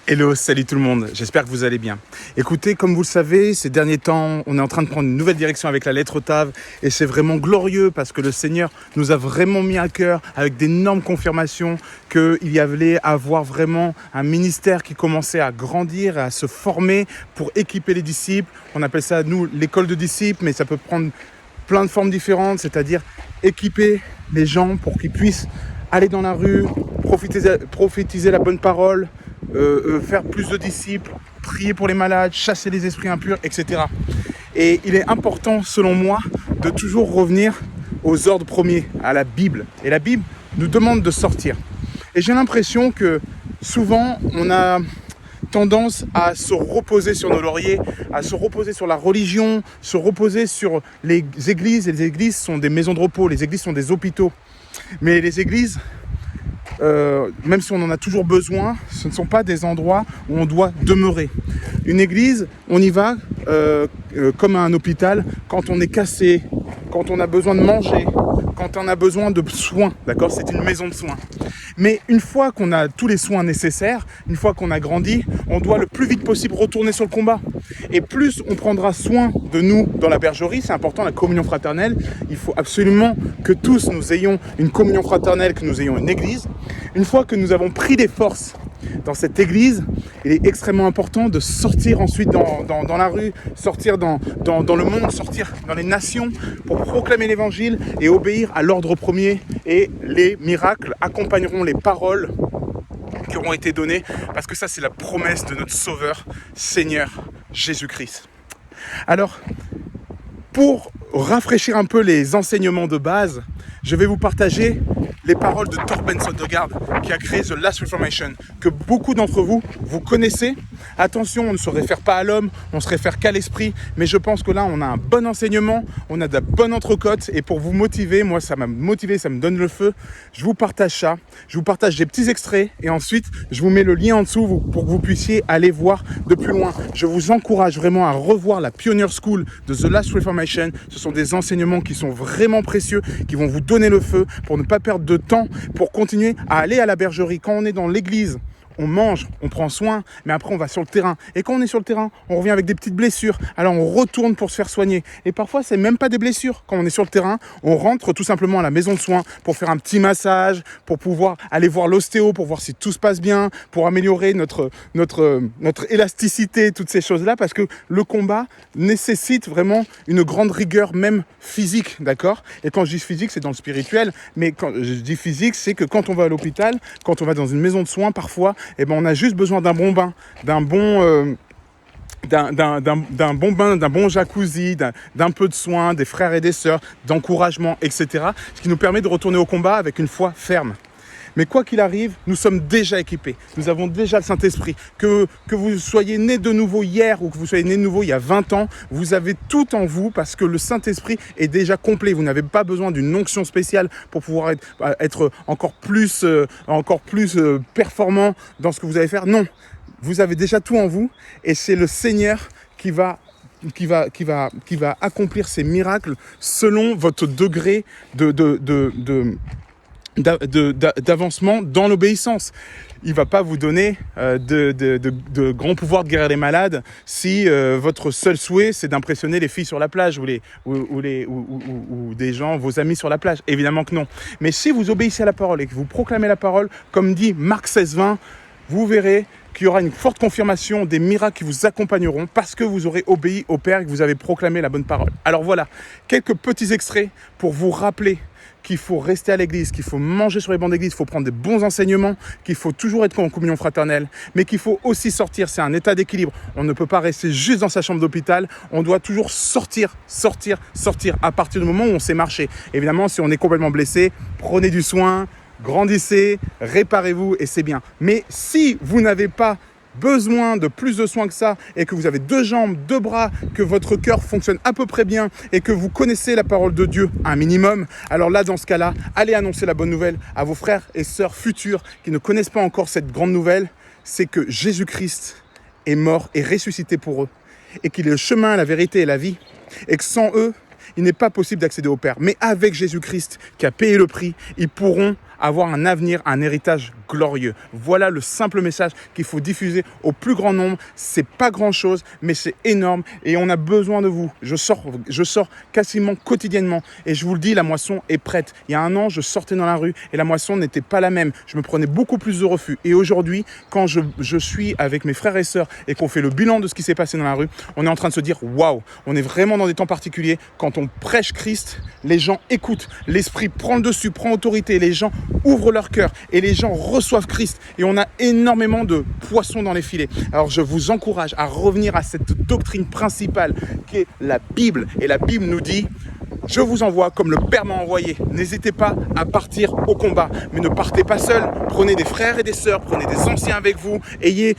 Hello, salut tout le monde, j'espère que vous allez bien. Écoutez, comme vous le savez, ces derniers temps, on est en train de prendre une nouvelle direction avec la lettre Tav et c'est vraiment glorieux parce que le Seigneur nous a vraiment mis à cœur avec d'énormes confirmations qu'il y allait avoir vraiment un ministère qui commençait à grandir, à se former pour équiper les disciples. On appelle ça, nous, l'école de disciples, mais ça peut prendre plein de formes différentes, c'est-à-dire équiper les gens pour qu'ils puissent aller dans la rue, prophétiser la bonne parole, faire plus de disciples, prier pour les malades, chasser les esprits impurs, etc. Et il est important, selon moi, de toujours revenir aux ordres premiers, à la Bible. Et la Bible nous demande de sortir. Et j'ai l'impression que souvent, on a tendance à se reposer sur nos lauriers, à se reposer sur la religion, se reposer sur les églises. Et les églises sont des maisons de repos, les églises sont des hôpitaux. Mais les églises, même si on en a toujours besoin, ce ne sont pas des endroits où on doit demeurer. Une église, on y va comme à un hôpital quand on est cassé, quand on a besoin de manger, quand on a besoin de soins, d'accord ? C'est une maison de soins. Mais une fois qu'on a tous les soins nécessaires, une fois qu'on a grandi, on doit le plus vite possible retourner sur le combat. Et plus on prendra soin de nous dans la bergerie, c'est important, la communion fraternelle. Il faut absolument que tous nous ayons une communion fraternelle, que nous ayons une église. Une fois que nous avons pris des forces dans cette église, il est extrêmement important de sortir ensuite dans la rue, sortir dans le monde, sortir dans les nations pour proclamer l'évangile et obéir à l'ordre premier. Et les miracles accompagneront les paroles qui auront été données, parce que ça, c'est la promesse de notre Sauveur, Seigneur Jésus-Christ. Alors, pour rafraîchir un peu les enseignements de base, je vais vous partager les paroles de Torben Søndergaard qui a créé The Last Reformation, que beaucoup d'entre vous connaissez. Attention, on ne se réfère pas à l'homme, on se réfère qu'à l'esprit, mais je pense que là, on a un bon enseignement, on a de la bonne entrecôte, et pour vous motiver, moi, ça m'a motivé, ça me donne le feu, je vous partage ça, je vous partage des petits extraits, et ensuite, je vous mets le lien en dessous pour que vous puissiez aller voir de plus loin. Je vous encourage vraiment à revoir la Pioneer School de The Last Reformation. Ce sont des enseignements qui sont vraiment précieux, qui vont vous donner le feu pour ne pas perdre de temps, pour continuer à aller à la bergerie. Quand on est dans l'église, on mange, on prend soin, mais après on va sur le terrain. Et quand on est sur le terrain, on revient avec des petites blessures. Alors on retourne pour se faire soigner. Et parfois, c'est même pas des blessures. Quand on est sur le terrain, on rentre tout simplement à la maison de soins pour faire un petit massage, pour pouvoir aller voir l'ostéo, pour voir si tout se passe bien, pour améliorer notre élasticité, toutes ces choses-là, parce que le combat nécessite vraiment une grande rigueur, même physique, d'accord ? Et quand je dis physique, c'est dans le spirituel, mais quand je dis physique, c'est que quand on va à l'hôpital, quand on va dans une maison de soins, parfois, eh ben, on a juste besoin d'un bon bain, d'un bon bain, d'un bon jacuzzi, d'un peu de soin, des frères et des sœurs, d'encouragement, etc. Ce qui nous permet de retourner au combat avec une foi ferme. Mais quoi qu'il arrive, nous sommes déjà équipés. Nous avons déjà le Saint-Esprit. Que vous soyez né de nouveau hier ou que vous soyez né de nouveau il y a 20 ans, vous avez tout en vous parce que le Saint-Esprit est déjà complet. Vous n'avez pas besoin d'une onction spéciale pour pouvoir être encore plus performant dans ce que vous allez faire. Non, vous avez déjà tout en vous et c'est le Seigneur qui va accomplir ces miracles selon votre degré d'avancement dans l'obéissance. Il ne va pas vous donner de grands pouvoirs de guérir les malades si votre seul souhait c'est d'impressionner les filles sur la plage ou des gens, vos amis sur la plage. Évidemment que non. Mais si vous obéissez à la parole et que vous proclamez la parole, comme dit Marc 16:20, vous verrez qu'il y aura une forte confirmation des miracles qui vous accompagneront parce que vous aurez obéi au Père et que vous avez proclamé la bonne parole. Alors voilà, quelques petits extraits pour vous rappeler qu'il faut rester à l'église, qu'il faut manger sur les bancs d'église, qu'il faut prendre des bons enseignements, qu'il faut toujours être en communion fraternelle, mais qu'il faut aussi sortir. C'est un état d'équilibre. On ne peut pas rester juste dans sa chambre d'hôpital. On doit toujours sortir à partir du moment où on sait marcher. Évidemment, si on est complètement blessé, prenez du soin, grandissez, réparez-vous et c'est bien. Mais si vous n'avez pas besoin de plus de soins que ça et que vous avez 2 jambes, 2 bras, que votre cœur fonctionne à peu près bien et que vous connaissez la parole de Dieu un minimum, alors là, dans ce cas-là, allez annoncer la bonne nouvelle à vos frères et sœurs futurs qui ne connaissent pas encore cette grande nouvelle, c'est que Jésus-Christ est mort et ressuscité pour eux et qu'il est le chemin, la vérité et la vie et que sans eux, il n'est pas possible d'accéder au Père. Mais avec Jésus-Christ qui a payé le prix, ils pourront avoir un avenir, un héritage glorieux. Voilà le simple message qu'il faut diffuser au plus grand nombre. C'est pas grand-chose, mais c'est énorme et on a besoin de vous. Je sors quasiment quotidiennement et je vous le dis, la moisson est prête. Il y a un an, je sortais dans la rue et la moisson n'était pas la même. Je me prenais beaucoup plus de refus. Et aujourd'hui, quand je suis avec mes frères et sœurs et qu'on fait le bilan de ce qui s'est passé dans la rue, on est en train de se dire, waouh, on est vraiment dans des temps particuliers. Quand on prêche Christ, les gens écoutent, l'esprit prend le dessus, prend autorité, les gens ouvrent leur cœur et les gens reçoivent Christ et on a énormément de poissons dans les filets. Alors je vous encourage à revenir à cette doctrine principale qui est la Bible. Et la Bible nous dit: je vous envoie comme le Père m'a envoyé. N'hésitez pas à partir au combat, mais ne partez pas seul. Prenez des frères et des sœurs, prenez des anciens avec vous. Ayez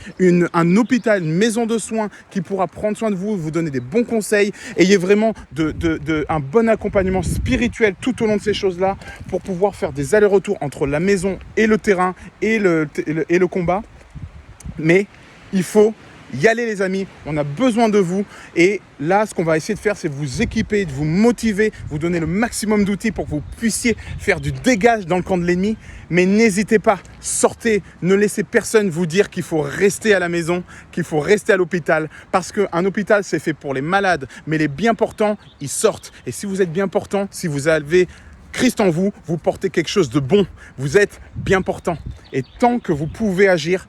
un hôpital, une maison de soins qui pourra prendre soin de vous, vous donner des bons conseils. Ayez vraiment un bon accompagnement spirituel tout au long de ces choses-là pour pouvoir faire des allers-retours entre la maison et le terrain et le combat. Mais il faut y aller les amis, on a besoin de vous et là ce qu'on va essayer de faire c'est vous équiper, de vous motiver, vous donner le maximum d'outils pour que vous puissiez faire du dégage dans le camp de l'ennemi. Mais n'hésitez pas, sortez, ne laissez personne vous dire qu'il faut rester à la maison, qu'il faut rester à l'hôpital parce qu'un hôpital c'est fait pour les malades, mais les bien portants ils sortent. Et si vous êtes bien portant, si vous avez Christ en vous, vous portez quelque chose de bon, vous êtes bien portant et tant que vous pouvez agir,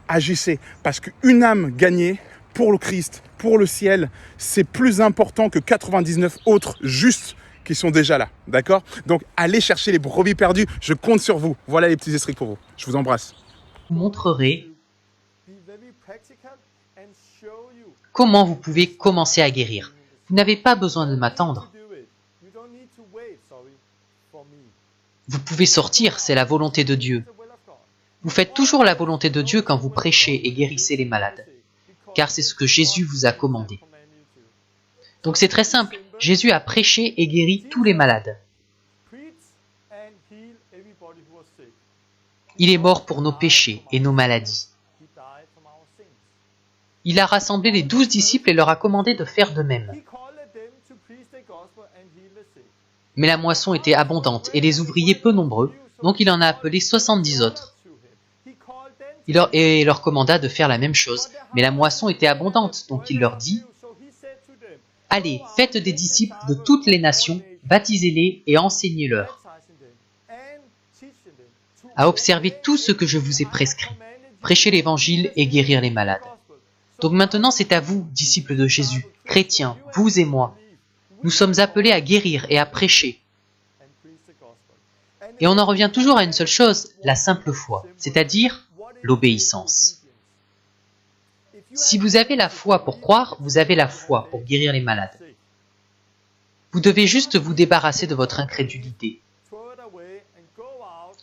agissez, parce qu'une âme gagnée pour le Christ, pour le ciel, c'est plus important que 99 autres justes qui sont déjà là, d'accord? Donc allez chercher les brebis perdues, je compte sur vous. Voilà les petits esprits pour vous. Je vous embrasse. Je vous montrerai comment vous pouvez commencer à guérir. Vous n'avez pas besoin de m'attendre. Vous pouvez sortir, c'est la volonté de Dieu. Vous faites toujours la volonté de Dieu quand vous prêchez et guérissez les malades, car c'est ce que Jésus vous a commandé. Donc c'est très simple, Jésus a prêché et guéri tous les malades. Il est mort pour nos péchés et nos maladies. Il a rassemblé les 12 disciples et leur a commandé de faire de même. Mais la moisson était abondante et les ouvriers peu nombreux, donc il en a appelé 70 autres. Il leur commanda de faire la même chose, mais la moisson était abondante, donc il leur dit: « Allez, faites des disciples de toutes les nations, baptisez-les et enseignez-leur à observer tout ce que je vous ai prescrit, prêcher l'évangile et guérir les malades. » Donc maintenant c'est à vous, disciples de Jésus, chrétiens, vous et moi. Nous sommes appelés à guérir et à prêcher. Et on en revient toujours à une seule chose, la simple foi, c'est-à-dire l'obéissance. Si vous avez la foi pour croire, vous avez la foi pour guérir les malades. Vous devez juste vous débarrasser de votre incrédulité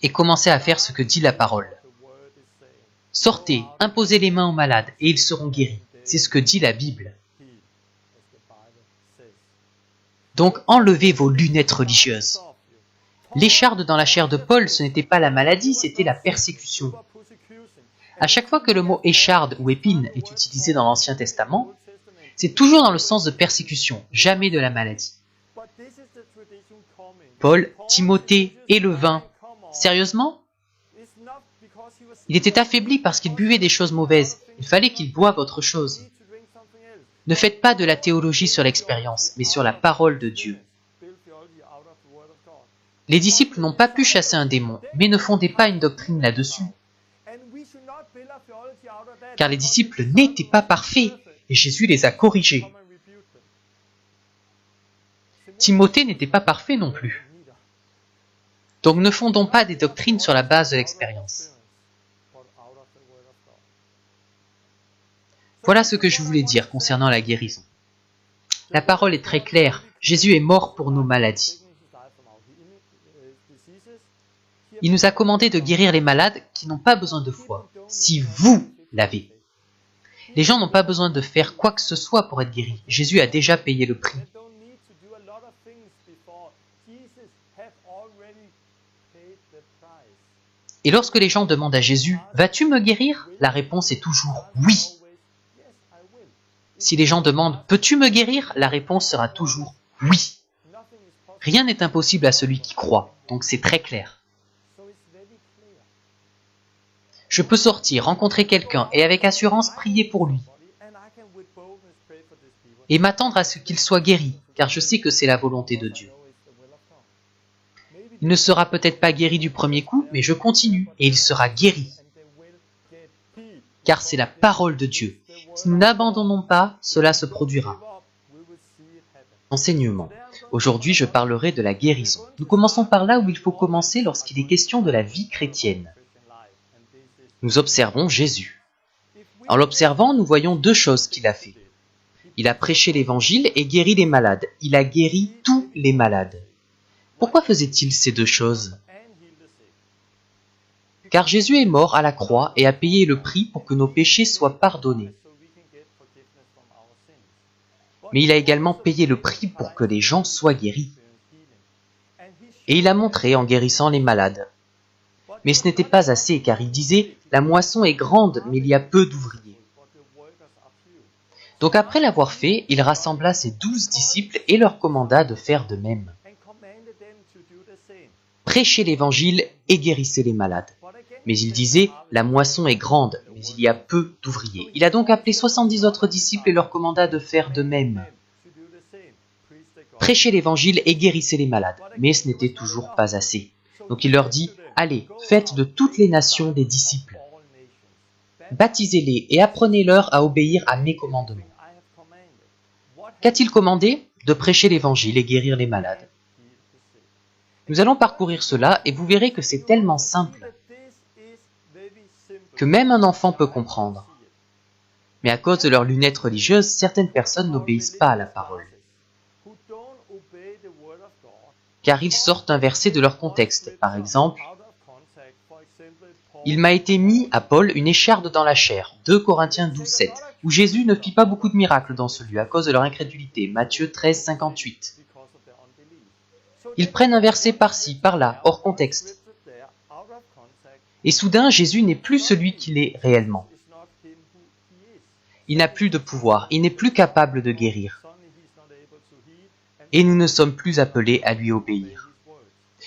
et commencer à faire ce que dit la parole. Sortez, imposez les mains aux malades et ils seront guéris. C'est ce que dit la Bible. Donc enlevez vos lunettes religieuses. L'écharde dans la chair de Paul, ce n'était pas la maladie, c'était la persécution. À chaque fois que le mot écharde ou épine est utilisé dans l'Ancien Testament, c'est toujours dans le sens de persécution, jamais de la maladie. Paul, Timothée et le vin. Sérieusement? Il était affaibli parce qu'il buvait des choses mauvaises. Il fallait qu'il boive autre chose. Ne faites pas de la théologie sur l'expérience, mais sur la parole de Dieu. Les disciples n'ont pas pu chasser un démon, mais ne fondaient pas une doctrine là-dessus. Car les disciples n'étaient pas parfaits, et Jésus les a corrigés. Timothée n'était pas parfait non plus. Donc ne fondons pas des doctrines sur la base de l'expérience. Voilà ce que je voulais dire concernant la guérison. La parole est très claire, Jésus est mort pour nos maladies. Il nous a commandé de guérir les malades qui n'ont pas besoin de foi, si vous l'avez. Les gens n'ont pas besoin de faire quoi que ce soit pour être guéris. Jésus a déjà payé le prix. Et lorsque les gens demandent à Jésus « Vas-tu me guérir ?» la réponse est toujours « Oui ». Si les gens demandent « Peux-tu me guérir ?» la réponse sera toujours « Oui ». Rien n'est impossible à celui qui croit, donc c'est très clair. Je peux sortir, rencontrer quelqu'un et avec assurance prier pour lui et m'attendre à ce qu'il soit guéri, car je sais que c'est la volonté de Dieu. Il ne sera peut-être pas guéri du premier coup, mais je continue et il sera guéri. Car c'est la parole de Dieu. Si nous n'abandonnons pas, cela se produira. Enseignement. Aujourd'hui, je parlerai de la guérison. Nous commençons par là où il faut commencer lorsqu'il est question de la vie chrétienne. Nous observons Jésus. En l'observant, nous voyons deux choses qu'il a fait. Il a prêché l'évangile et guéri les malades. Il a guéri tous les malades. Pourquoi faisait-il ces deux choses? Car Jésus est mort à la croix et a payé le prix pour que nos péchés soient pardonnés. Mais il a également payé le prix pour que les gens soient guéris. Et il a montré en guérissant les malades. Mais ce n'était pas assez, car il disait « La moisson est grande, mais il y a peu d'ouvriers. » Donc après l'avoir fait, il rassembla ses 12 disciples et leur commanda de faire de même. Prêchez l'évangile et guérissez les malades. Mais il disait « La moisson est grande, mais il y a peu d'ouvriers. » Il a donc appelé 70 autres disciples et leur commanda de faire de même. Prêchez l'évangile et guérissez les malades. Mais ce n'était toujours pas assez. Donc il leur dit « Allez, faites de toutes les nations des disciples. Baptisez-les et apprenez-leur à obéir à mes commandements. » Qu'a-t-il commandé? De prêcher l'évangile et guérir les malades. Nous allons parcourir cela et vous verrez que c'est tellement simple que même un enfant peut comprendre. Mais à cause de leurs lunettes religieuses, certaines personnes n'obéissent pas à la parole. Car ils sortent un verset de leur contexte. Par exemple, « Il m'a été mis à Paul une écharde dans la chair » 2 Corinthiens 12, 7, où Jésus ne fit pas beaucoup de miracles dans ce lieu à cause de leur incrédulité. Matthieu 13, 58. Ils prennent un verset par-ci, par-là, hors contexte. Et soudain, Jésus n'est plus celui qu'il est réellement. Il n'a plus de pouvoir, il n'est plus capable de guérir. Et nous ne sommes plus appelés à lui obéir.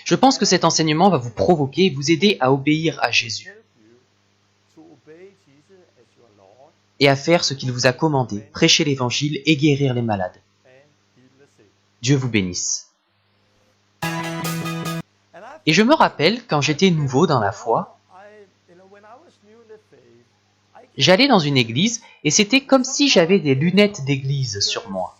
Je pense que cet enseignement va vous provoquer et vous aider à obéir à Jésus. Et à faire ce qu'il vous a commandé, prêcher l'évangile et guérir les malades. Dieu vous bénisse. Et je me rappelle, quand j'étais nouveau dans la foi, j'allais dans une église et c'était comme si j'avais des lunettes d'église sur moi.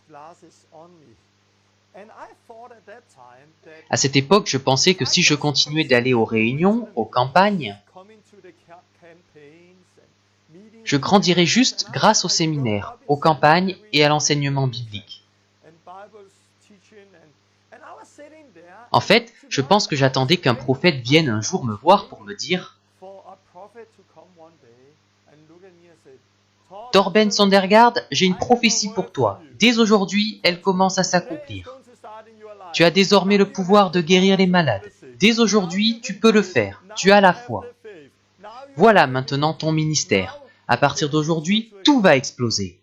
À cette époque, je pensais que si je continuais d'aller aux réunions, aux campagnes, je grandirais juste grâce au séminaire, aux campagnes et à l'enseignement biblique. En fait, je pense que j'attendais qu'un prophète vienne un jour me voir pour me dire « Torben Sondergaard, j'ai une prophétie pour toi. Dès aujourd'hui, elle commence à s'accomplir. Tu as désormais le pouvoir de guérir les malades. Dès aujourd'hui, tu peux le faire. Tu as la foi. Voilà maintenant ton ministère. À partir d'aujourd'hui, tout va exploser. »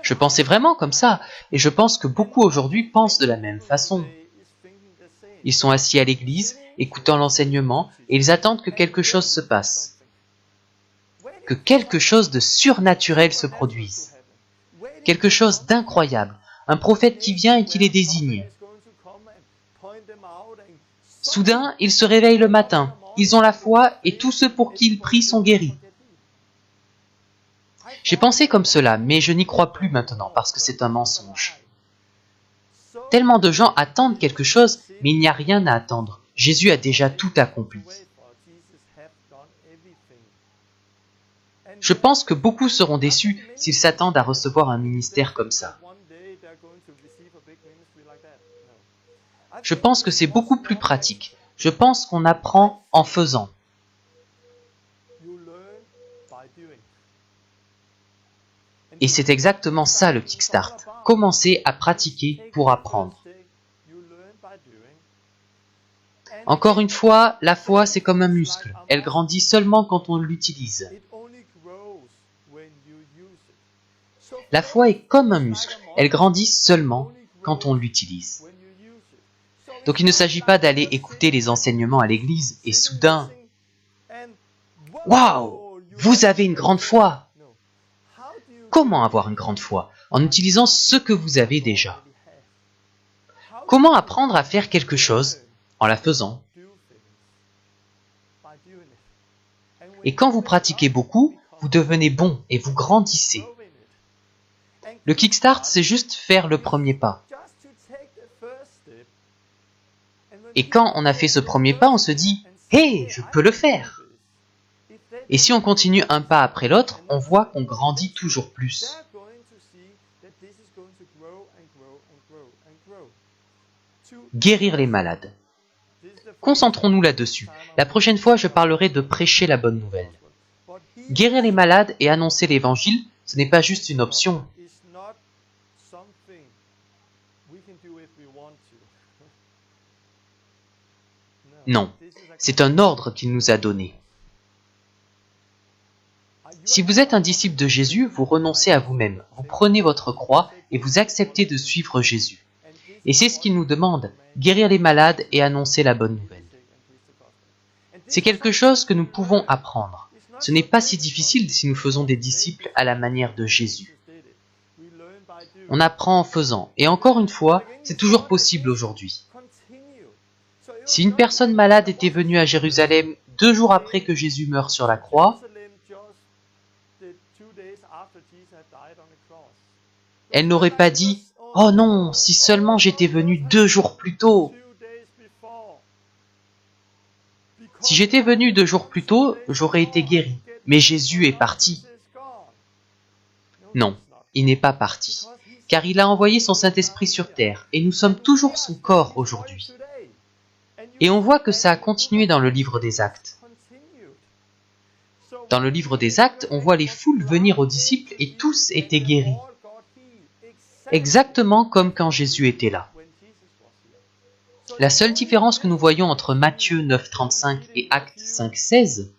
Je pensais vraiment comme ça, et je pense que beaucoup aujourd'hui pensent de la même façon. Ils sont assis à l'église, écoutant l'enseignement, et ils attendent que quelque chose se passe. Que quelque chose de surnaturel se produise. Quelque chose d'incroyable. Un prophète qui vient et qui les désigne. Soudain, ils se réveillent le matin. Ils ont la foi et tous ceux pour qui ils prient sont guéris. J'ai pensé comme cela, mais je n'y crois plus maintenant parce que c'est un mensonge. Tellement de gens attendent quelque chose, mais il n'y a rien à attendre. Jésus a déjà tout accompli. Je pense que beaucoup seront déçus s'ils s'attendent à recevoir un ministère comme ça. Je pense que c'est beaucoup plus pratique. Je pense qu'on apprend en faisant. Et c'est exactement ça le Kickstart. Commencer à pratiquer pour apprendre. Encore une fois, la foi c'est comme un muscle. Elle grandit seulement quand on l'utilise. La foi est comme un muscle. Elle grandit seulement quand on l'utilise. Donc il ne s'agit pas d'aller écouter les enseignements à l'église et soudain, waouh, vous avez une grande foi. Comment avoir une grande foi? En utilisant ce que vous avez déjà. Comment apprendre à faire quelque chose? En la faisant. Et quand vous pratiquez beaucoup, vous devenez bon et vous grandissez. Le kickstart, c'est juste faire le premier pas. Et quand on a fait ce premier pas, on se dit « Hey, je peux le faire !» Et si on continue un pas après l'autre, on voit qu'on grandit toujours plus. Guérir les malades. Concentrons-nous là-dessus. La prochaine fois, je parlerai de prêcher la bonne nouvelle. Guérir les malades et annoncer l'évangile, ce n'est pas juste une option. Non, c'est un ordre qu'il nous a donné. Si vous êtes un disciple de Jésus, vous renoncez à vous-même, vous prenez votre croix et vous acceptez de suivre Jésus. Et c'est ce qu'il nous demande, guérir les malades et annoncer la bonne nouvelle. C'est quelque chose que nous pouvons apprendre. Ce n'est pas si difficile si nous faisons des disciples à la manière de Jésus. On apprend en faisant, et encore une fois, c'est toujours possible aujourd'hui. Si une personne malade était venue à Jérusalem 2 jours après que Jésus meurt sur la croix, elle n'aurait pas dit « Oh non, si seulement j'étais venu 2 jours plus tôt !» Si j'étais venu 2 jours plus tôt, j'aurais été guéri. Mais Jésus est parti. Non, il n'est pas parti, car il a envoyé son Saint-Esprit sur terre, et nous sommes toujours son corps aujourd'hui. Et on voit que ça a continué dans le livre des Actes. Dans le livre des Actes, on voit les foules venir aux disciples et tous étaient guéris. Exactement comme quand Jésus était là. La seule différence que nous voyons entre Matthieu 9,35 et Actes 5,16,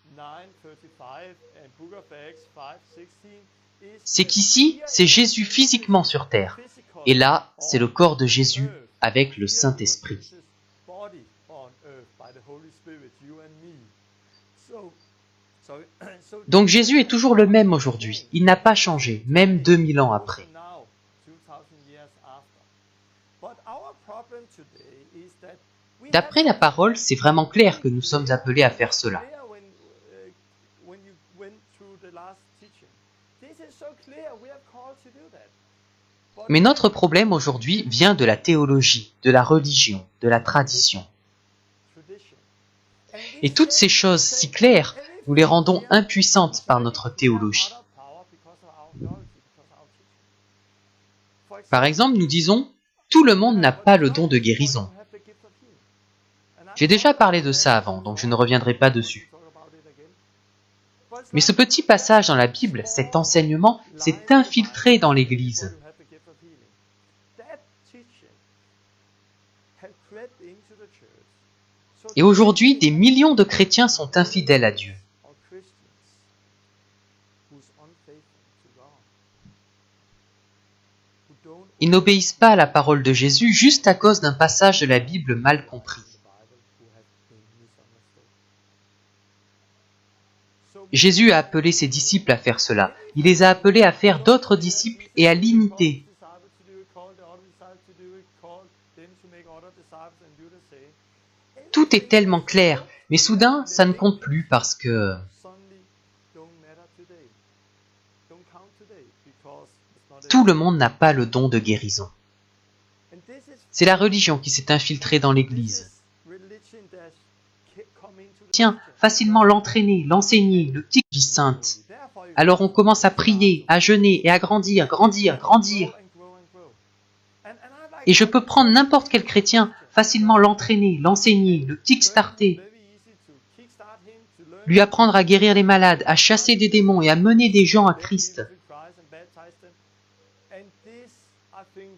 c'est qu'ici, c'est Jésus physiquement sur terre. Et là, c'est le corps de Jésus avec le Saint-Esprit. Donc Jésus est toujours le même aujourd'hui. Il n'a pas changé, même 2000 ans après. D'après la parole, c'est vraiment clair que nous sommes appelés à faire cela. Mais notre problème aujourd'hui vient de la théologie, de la religion, de la tradition. Et toutes ces choses si claires, nous les rendons impuissantes par notre théologie. Par exemple, nous disons « Tout le monde n'a pas le don de guérison ». J'ai déjà parlé de ça avant, donc je ne reviendrai pas dessus. Mais ce petit passage dans la Bible, cet enseignement, s'est infiltré dans l'Église. Et aujourd'hui, des millions de chrétiens sont infidèles à Dieu. Ils n'obéissent pas à la parole de Jésus juste à cause d'un passage de la Bible mal compris. Jésus a appelé ses disciples à faire cela. Il les a appelés à faire d'autres disciples et à l'imiter. Tout est tellement clair, mais soudain, ça ne compte plus parce que... Tout le monde n'a pas le don de guérison. C'est la religion qui s'est infiltrée dans l'Église. Tiens, facilement l'entraîner, l'enseigner, le petit vie sainte. Alors on commence à prier, à jeûner et à grandir, grandir, grandir. Et je peux prendre n'importe quel chrétien, facilement l'entraîner, l'enseigner, le kickstarter, lui apprendre à guérir les malades, à chasser des démons et à mener des gens à Christ.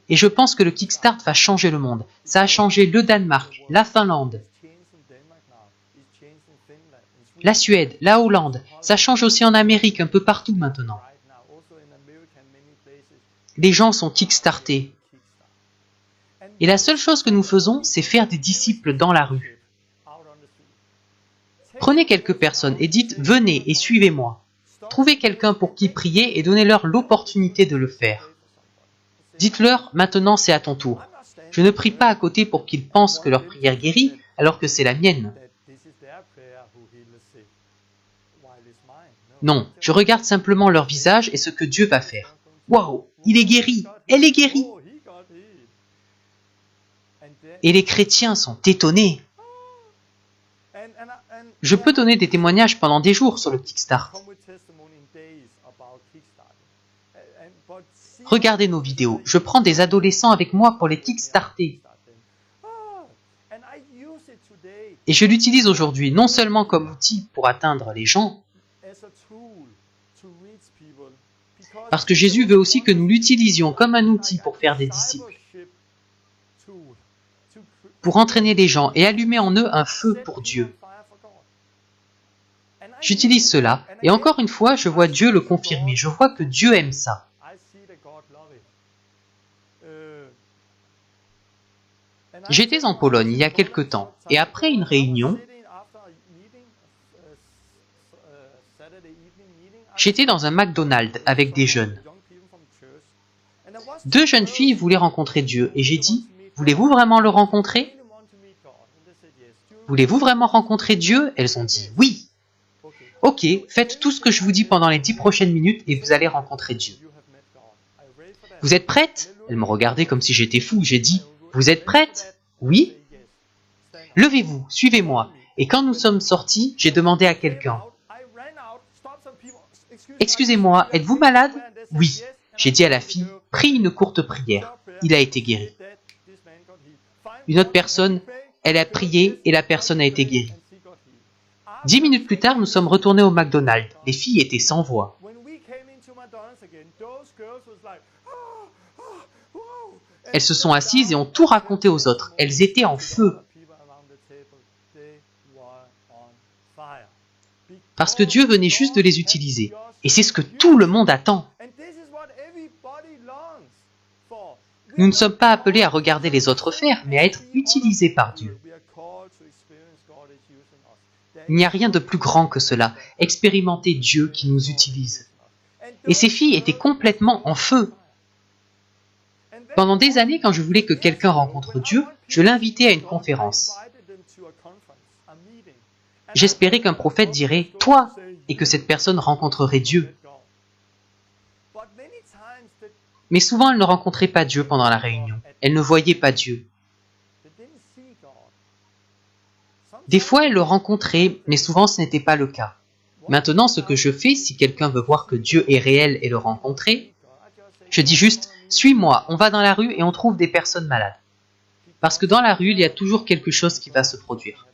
Et je pense que le kickstart va changer le monde. Ça a changé le Danemark, la Finlande, la Suède, la Hollande. Ça change aussi en Amérique, un peu partout maintenant. Les gens sont kickstartés. Et la seule chose que nous faisons, c'est faire des disciples dans la rue. Prenez quelques personnes et dites « Venez et suivez-moi ». Trouvez quelqu'un pour qui prier et donnez-leur l'opportunité de le faire. Dites-leur « Maintenant c'est à ton tour ». Je ne prie pas à côté pour qu'ils pensent que leur prière guérit, alors que c'est la mienne. Non, je regarde simplement leur visage et ce que Dieu va faire. Waouh, il est guéri, elle est guérie. Et les chrétiens sont étonnés. Je peux donner des témoignages pendant des jours sur le Kickstart. Regardez nos vidéos. Je prends des adolescents avec moi pour les kickstarter. Et je l'utilise aujourd'hui non seulement comme outil pour atteindre les gens, parce que Jésus veut aussi que nous l'utilisions comme un outil pour faire des disciples, pour entraîner les gens et allumer en eux un feu pour Dieu. J'utilise cela, et encore une fois, je vois Dieu le confirmer. Je vois que Dieu aime ça. J'étais en Pologne il y a quelque temps, et après une réunion, j'étais dans un McDonald's avec des jeunes. 2 jeunes filles voulaient rencontrer Dieu, et j'ai dit, « Voulez-vous vraiment le rencontrer ? Voulez-vous vraiment rencontrer Dieu ?» Elles ont dit, « Oui. » Ok, faites tout ce que je vous dis pendant les 10 prochaines minutes et vous allez rencontrer Dieu. Vous êtes prêtes? Elles me regardaient comme si j'étais fou. J'ai dit, vous êtes prêtes? Oui. Levez-vous, suivez-moi. Et quand nous sommes sortis, j'ai demandé à quelqu'un, excusez-moi, êtes-vous malade? Oui. J'ai dit à la fille, prie une courte prière. Il a été guéri. Une autre personne, elle a prié et la personne a été guérie. 10 minutes plus tard, nous sommes retournés au McDonald's. Les filles étaient sans voix. Elles se sont assises et ont tout raconté aux autres. Elles étaient en feu. Parce que Dieu venait juste de les utiliser. Et c'est ce que tout le monde attend. Nous ne sommes pas appelés à regarder les autres faire, mais à être utilisés par Dieu. Il n'y a rien de plus grand que cela, expérimenter Dieu qui nous utilise. Et ces filles étaient complètement en feu. Pendant des années, quand je voulais que quelqu'un rencontre Dieu, je l'invitais à une conférence. J'espérais qu'un prophète dirait « toi » et que cette personne rencontrerait Dieu. Mais souvent, elle ne rencontrait pas Dieu pendant la réunion. Elle ne voyait pas Dieu. Des fois, elle le rencontrait, mais souvent ce n'était pas le cas. Maintenant, ce que je fais, si quelqu'un veut voir que Dieu est réel et le rencontrer, je dis juste « Suis-moi, on va dans la rue et on trouve des personnes malades. » Parce que dans la rue, il y a toujours quelque chose qui va se produire.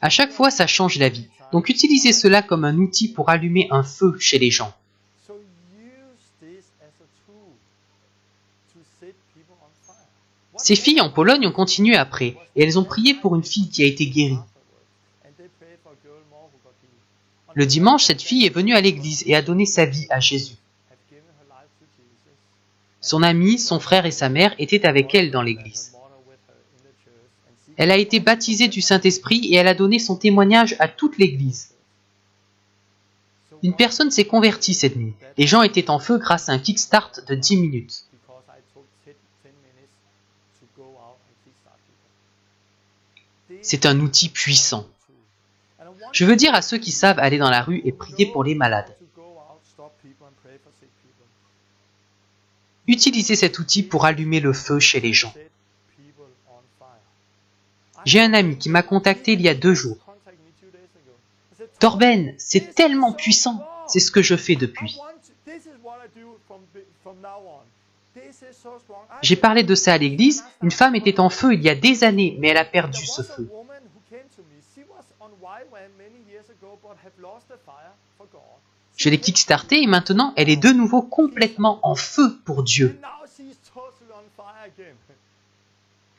À chaque fois, ça change la vie. Donc utilisez cela comme un outil pour allumer un feu chez les gens. Ces filles en Pologne ont continué après, et elles ont prié pour une fille qui a été guérie. Le dimanche, cette fille est venue à l'église et a donné sa vie à Jésus. Son ami, son frère et sa mère étaient avec elle dans l'église. Elle a été baptisée du Saint-Esprit et elle a donné son témoignage à toute l'église. Une personne s'est convertie cette nuit. Les gens étaient en feu grâce à un kickstart de 10 minutes. C'est un outil puissant. Je veux dire à ceux qui savent aller dans la rue et prier pour les malades. Utilisez cet outil pour allumer le feu chez les gens. J'ai un ami qui m'a contacté il y a 2 jours. Torben, c'est tellement puissant, c'est ce que je fais depuis. J'ai parlé de ça à l'église, une femme était en feu il y a des années, mais elle a perdu ce feu. Je l'ai kickstartée et maintenant elle est de nouveau complètement en feu pour Dieu.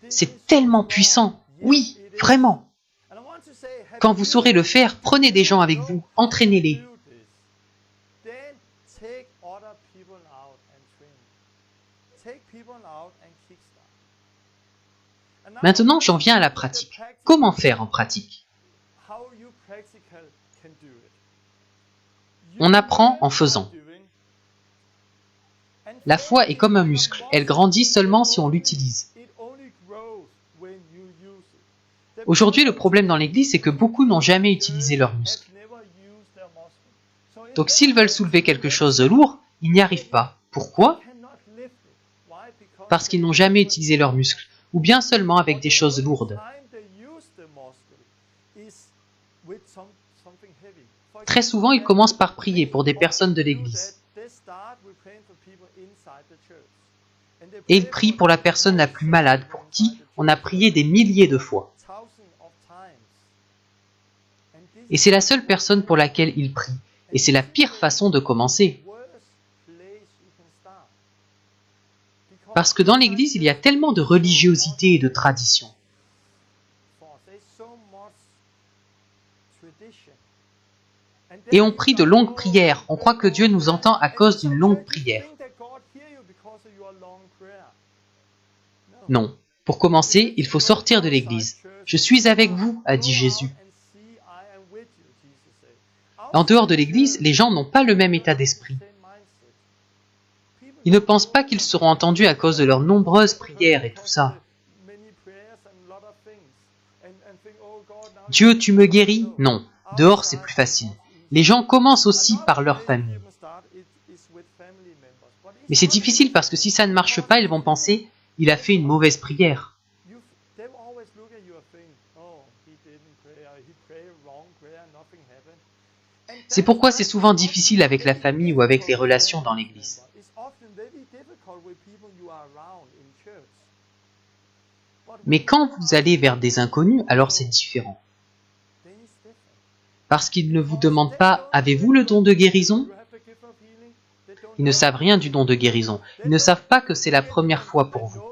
C'est tellement puissant, oui, vraiment. Quand vous saurez le faire, prenez des gens avec vous, entraînez-les. Maintenant, j'en viens à la pratique. Comment faire en pratique? On apprend en faisant. La foi est comme un muscle, elle grandit seulement si on l'utilise. Aujourd'hui, le problème dans l'Église, c'est que beaucoup n'ont jamais utilisé leurs muscles. Donc s'ils veulent soulever quelque chose de lourd, ils n'y arrivent pas. Pourquoi? Parce qu'ils n'ont jamais utilisé leurs muscles, ou bien seulement avec des choses lourdes. Très souvent, ils commencent par prier pour des personnes de l'Église. Et ils prient pour la personne la plus malade, pour qui on a prié des milliers de fois. Et c'est la seule personne pour laquelle ils prient. Et c'est la pire façon de commencer. Parce que dans l'Église, il y a tellement de religiosité et de tradition. Et on prie de longues prières. On croit que Dieu nous entend à cause d'une longue prière. Non. Pour commencer, il faut sortir de l'Église. Je suis avec vous, a dit Jésus. En dehors de l'Église, les gens n'ont pas le même état d'esprit. Ils ne pensent pas qu'ils seront entendus à cause de leurs nombreuses prières et tout ça. Dieu, tu me guéris? Non. Dehors, c'est plus facile. Les gens commencent aussi par leur famille. Mais c'est difficile parce que si ça ne marche pas, ils vont penser « il a fait une mauvaise prière ». C'est pourquoi c'est souvent difficile avec la famille ou avec les relations dans l'Église. Mais quand vous allez vers des inconnus, alors c'est différent. Parce qu'ils ne vous demandent pas « avez-vous le don de guérison ?» Ils ne savent rien du don de guérison. Ils ne savent pas que c'est la première fois pour vous.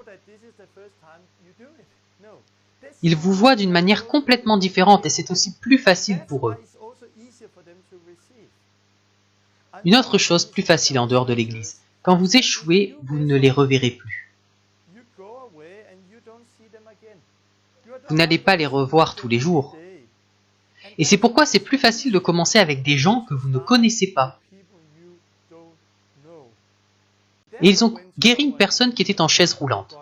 Ils vous voient d'une manière complètement différente et c'est aussi plus facile pour eux. Une autre chose plus facile en dehors de l'Église. Quand vous échouez, vous ne les reverrez plus. Vous n'allez pas les revoir tous les jours. Et c'est pourquoi c'est plus facile de commencer avec des gens que vous ne connaissez pas. Et ils ont guéri une personne qui était en chaise roulante.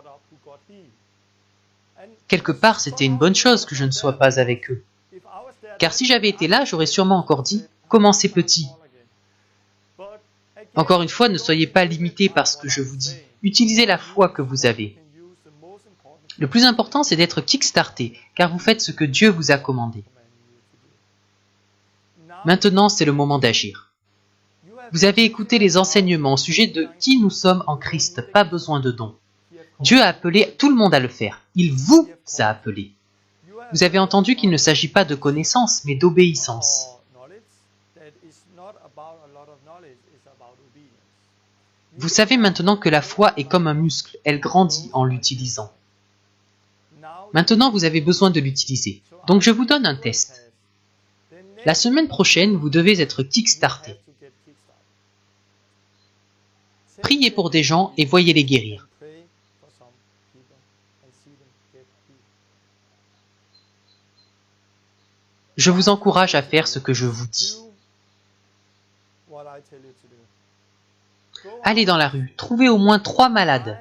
Quelque part, c'était une bonne chose que je ne sois pas avec eux. Car si j'avais été là, j'aurais sûrement encore dit « commencez petit ». Encore une fois, ne soyez pas limités par ce que je vous dis. Utilisez la foi que vous avez. Le plus important, c'est d'être kickstarté, car vous faites ce que Dieu vous a commandé. Maintenant, c'est le moment d'agir. Vous avez écouté les enseignements au sujet de qui nous sommes en Christ, pas besoin de dons. Dieu a appelé tout le monde à le faire. Il vous a appelé. Vous avez entendu qu'il ne s'agit pas de connaissance, mais d'obéissance. Vous savez maintenant que la foi est comme un muscle, elle grandit en l'utilisant. Maintenant, vous avez besoin de l'utiliser. Donc je vous donne un test. La semaine prochaine, vous devez être kickstarté. Priez pour des gens et voyez-les guérir. Je vous encourage à faire ce que je vous dis. Allez dans la rue, trouvez au moins 3 malades.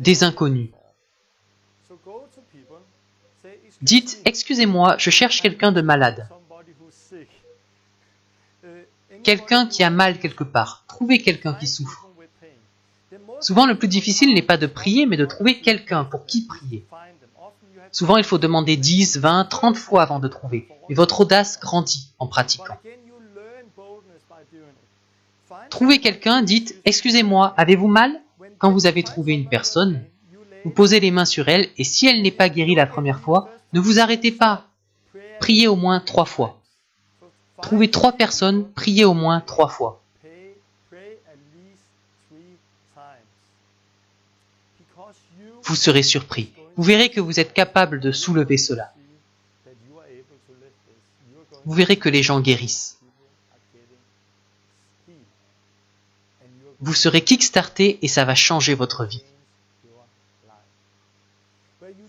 Des inconnus. Dites, excusez-moi, je cherche quelqu'un de malade. Quelqu'un qui a mal quelque part. Trouvez quelqu'un qui souffre. Souvent, le plus difficile n'est pas de prier, mais de trouver quelqu'un pour qui prier. Souvent, il faut demander 10, 20, 30 fois avant de trouver. Et votre audace grandit en pratiquant. Trouvez quelqu'un, dites « Excusez-moi, avez-vous mal ?» Quand vous avez trouvé une personne, vous posez les mains sur elle et si elle n'est pas guérie la première fois, ne vous arrêtez pas. Priez au moins 3 fois. Trouvez 3 personnes, priez au moins 3 fois. Vous serez surpris. Vous verrez que vous êtes capable de soulever cela. Vous verrez que les gens guérissent. Vous serez kickstarté et ça va changer votre vie.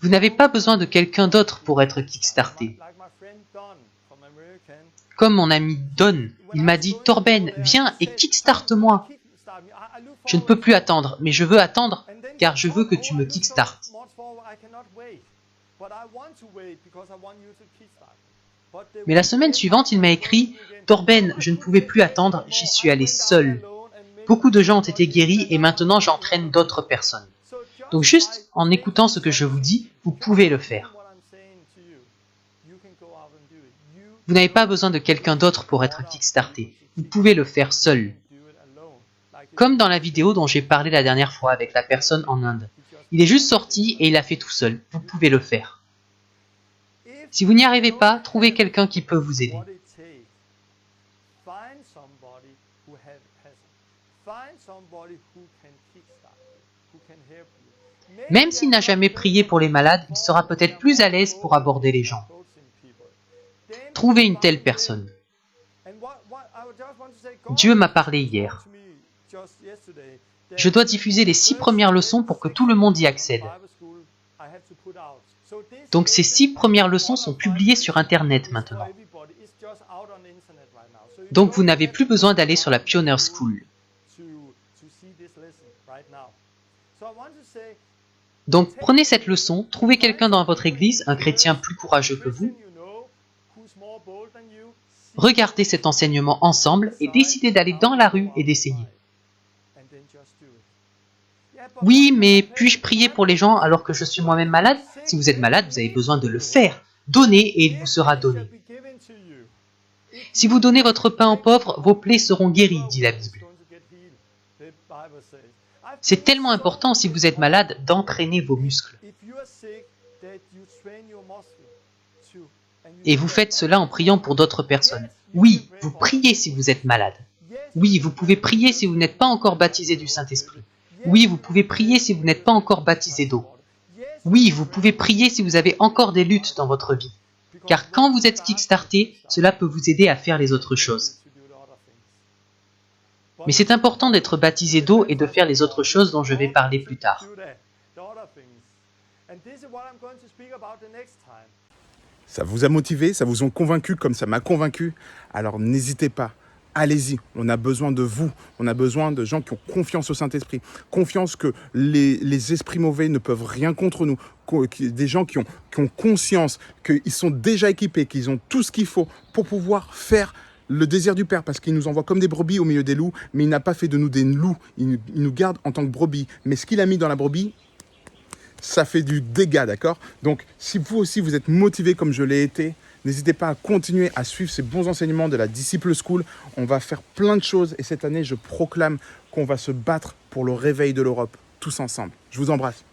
Vous n'avez pas besoin de quelqu'un d'autre pour être kickstarté. Comme mon ami Don, il m'a dit « Torben, viens et kickstarte-moi ». Je ne peux plus attendre, mais je veux attendre car je veux que tu me kickstartes. Mais la semaine suivante, il m'a écrit « Torben, je ne pouvais plus attendre, j'y suis allé seul. Beaucoup de gens ont été guéris et maintenant j'entraîne d'autres personnes. Donc juste en écoutant ce que je vous dis, vous pouvez le faire. Vous n'avez pas besoin de quelqu'un d'autre pour être kickstarté. Vous pouvez le faire seul. Comme dans la vidéo dont j'ai parlé la dernière fois avec la personne en Inde. Il est juste sorti et il a fait tout seul. Vous pouvez le faire. Si vous n'y arrivez pas, trouvez quelqu'un qui peut vous aider. Même s'il n'a jamais prié pour les malades, il sera peut-être plus à l'aise pour aborder les gens. Trouvez une telle personne. Dieu m'a parlé hier. Je dois diffuser les 6 premières leçons pour que tout le monde y accède. Donc ces 6 premières leçons sont publiées sur Internet maintenant. Donc vous n'avez plus besoin d'aller sur la Pioneer School. Donc prenez cette leçon, trouvez quelqu'un dans votre église, un chrétien plus courageux que vous. Regardez cet enseignement ensemble et décidez d'aller dans la rue et d'essayer. Oui, mais puis-je prier pour les gens alors que je suis moi-même malade? Si vous êtes malade, vous avez besoin de le faire. Donnez et il vous sera donné. Si vous donnez votre pain aux pauvres, vos plaies seront guéries, dit la Bible. C'est tellement important si vous êtes malade d'entraîner vos muscles. Et vous faites cela en priant pour d'autres personnes. Oui, vous priez si vous êtes malade. Oui, vous pouvez prier si vous n'êtes pas encore baptisé du Saint-Esprit. Oui, vous pouvez prier si vous n'êtes pas encore baptisé d'eau. Oui, vous pouvez prier si vous avez encore des luttes dans votre vie. Car quand vous êtes kickstarté, cela peut vous aider à faire les autres choses. Mais c'est important d'être baptisé d'eau et de faire les autres choses dont je vais parler plus tard. Ça vous a motivé, ça vous a convaincu comme ça m'a convaincu. Alors n'hésitez pas, allez-y, on a besoin de vous. On a besoin de gens qui ont confiance au Saint-Esprit. Confiance que les esprits mauvais ne peuvent rien contre nous. Des gens qui ont conscience qu'ils sont déjà équipés, qu'ils ont tout ce qu'il faut pour pouvoir faire le désir du Père, parce qu'il nous envoie comme des brebis au milieu des loups, mais il n'a pas fait de nous des loups. Il nous garde en tant que brebis. Mais ce qu'il a mis dans la brebis, ça fait du dégât, d'accord? Donc, si vous aussi, vous êtes motivé comme je l'ai été, n'hésitez pas à continuer à suivre ces bons enseignements de la Disciple School. On va faire plein de choses et cette année, je proclame qu'on va se battre pour le réveil de l'Europe, tous ensemble. Je vous embrasse.